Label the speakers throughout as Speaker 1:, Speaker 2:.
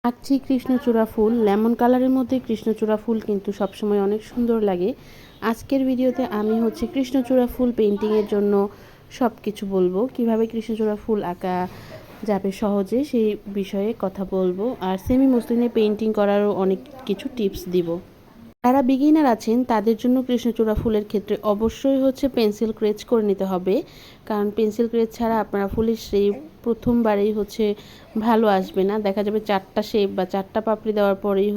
Speaker 1: আঁকছি কৃষ্ণচূড়া ফুল। লেমন কালারের মধ্যে কৃষ্ণচূড়া ফুল কিন্তু সবসময় অনেক সুন্দর লাগে। আজকের ভিডিওতে আমি কৃষ্ণচূড়া ফুল পেইন্টিংয়ের জন্য সব কিছু বলবো, কিভাবে কৃষ্ণচূড়া ফুল আঁকা যাবে সহজে সেই বিষয়ে কথা বলবো। আর সেমি মসলিনে পেইন্টিং করারও অনেক কিছু টিপস দিব। যারা বিগিনার আছেন তাদের জন্য কৃষ্ণচূড়া ফুলের ক্ষেত্রে অবশ্যই পেন্সিল ক্রেচ করে নিতে হবে, কারণ পেন্সিল ক্রেচ ছাড়া আপনারা ফুলের শেপ প্রথমবারেই ভালো আসবে না। দেখা যাবে 4টা শেপ বা 4টা পাপড়ি দেওয়ার পরেই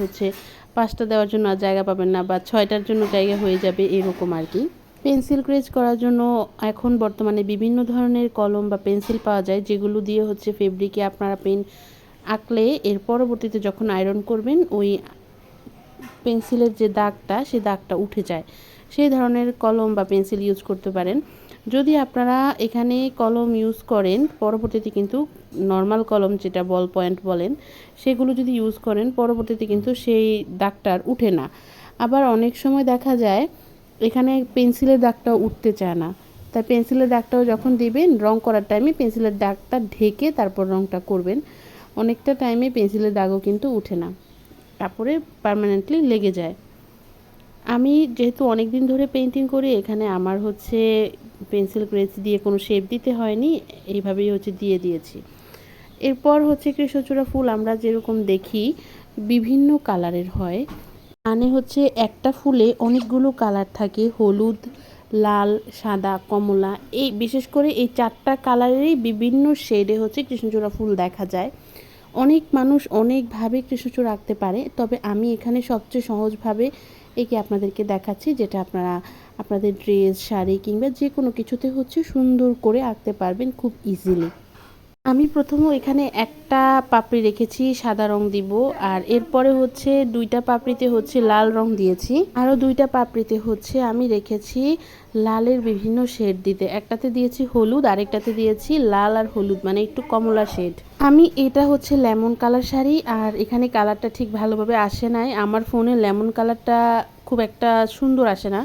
Speaker 1: 5টা দেওয়ার জন্য আর জায়গা পাবেন না, বা 6টার জন্য জায়গা হয়ে যাবে, এরকম আর কি। পেন্সিল ক্রেচ করার জন্য এখন বর্তমানে বিভিন্ন ধরনের কলম বা পেন্সিল পাওয়া যায়, যেগুলো দিয়ে ফেব্রিকে আপনারা পেন আঁকলে এর পরবর্তীতে যখন আয়রন করবেন ওই পেন্সিলের যে দাগটা, সেই দাগটা উঠে যায়। সেই ধরনের কলম বা পেন্সিল ইউজ করতে পারেন। যদি আপনারা এখানে কলম ইউজ করেন, পরবর্তীতে কিন্তু নর্মাল কলম যেটা বল পয়েন্ট বলেন, সেগুলো যদি ইউজ করেন পরবর্তীতে কিন্তু সেই দাগটা আর উঠে না। আবার অনেক সময় দেখা যায় এখানে পেন্সিলের দাগটাও উঠতে চায় না, তাই পেন্সিলের দাগটাও যখন দিবেন রং করার টাইমে পেন্সিলের দাগটা ঢেকে তারপর রংটা করবেন। অনেকটা টাইমে পেন্সিলের দাগও কিন্তু উঠে না, কাপড়ে পার্মানেন্টলি লেগে যায়। আমি যেহেতু অনেক দিন ধরে পেইন্টিং করি, এখানে আমার পেন্সিল ক্রেচ দিয়ে কোনো শেপ দিতে হয়নি, এইভাবেই দিয়ে দিয়েছি। এরপর কৃষ্ণচূড়া ফুল আমরা যেরকম দেখি বিভিন্ন কালারের হয়, মানে একটা ফুলে অনেকগুলো কালার থাকে, হলুদ, লাল, সাদা, কমলা। এই বিশেষ করে এই 4টা কালারেরই বিভিন্ন শেডে কৃষ্ণচূড়া ফুল দেখা যায়। অনেক মানুষ অনেকভাবে কৃষ্ণচূড়া আঁকতে পারে, তবে আমি এখানে সবচেয়ে সহজভাবে একে আপনাদেরকে দেখাচ্ছি, যেটা আপনারা আপনাদের ড্রেস, শাড়ি কিংবা যে কোনো কিছুতে সুন্দর করে আঁকতে পারবেন খুব ইজিলি। আমি প্রথমে এখানে একটা পাপড়ি রেখেছি সাদা রং দিব, আর এরপরে 2টা পাপড়িতে লাল রং দিয়েছি, আরও 2টা পাপড়িতে আমি রেখেছি লালের বিভিন্ন শেড দিতে। একটাতে দিয়েছি হলুদ, আরেকটাতে দিয়েছি লাল আর হলুদ, মানে একটু কমলা শেড। আমি এটা লেমন কালার শাড়ি, আর এখানে কালারটা ঠিক ভালোভাবে আসে নাই। আমার ফোনে লেমন কালারটা খুব একটা সুন্দর আসে না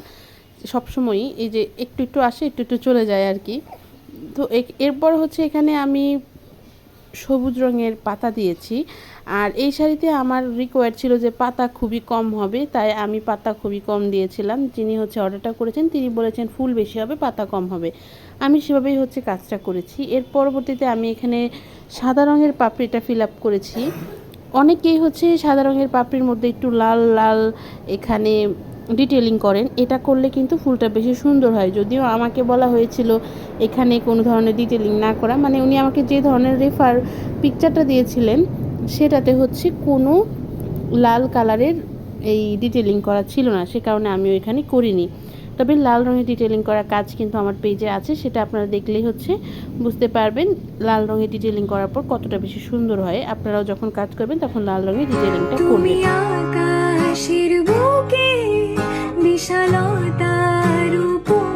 Speaker 1: সবসময়ই, এই যে একটু একটু আসে, একটু একটু চলে যায় আর কি। তো এরপর এখানে আমি সবুজ রঙের পাতা দিয়েছি। আর এই শাড়িতে আমার রিকোয়ার্ড ছিল যে পাতা খুবই কম হবে, তাই আমি পাতা খুবই কম দিয়েছিলাম। যিনি অর্ডারটা করেছেন তিনি বলেছেন ফুল বেশি হবে, পাতা কম হবে। আমি সেভাবেই কাজটা করেছি। এর পরবর্তীতে আমি এখানে সাদা রঙের পাপড়িটা ফিল আপ করেছি। অনেকেই সাদা রঙের পাপড়ির মধ্যে একটু লাল লাল এখানে ডিটেলিং করেন, এটা করলে কিন্তু ফুলটা বেশি সুন্দর হয়। যদিও আমাকে বলা হয়েছিল এখানে কোনো ধরনের ডিটেলিং না করা, মানে উনি আমাকে যে ধরনের পিকচারটা দিয়েছিলেন সেটাতে কোনো লাল কালারের এই ডিটেলিং করা ছিল না, সে কারণে আমিও এখানে করিনি। তবে লাল রঙের ডিটেলিং করা কাজ কিন্তু আমার পেজে আছে, সেটা আপনারা দেখলেই বুঝতে পারবেন লাল রঙের ডিটেলিং করার পর কতটা বেশি সুন্দর হয়। আপনারাও যখন কাজ করবেন তখন লাল রঙের ডিটেলিংটা করবেন।
Speaker 2: আকাশের বুকে বিশালতার উপর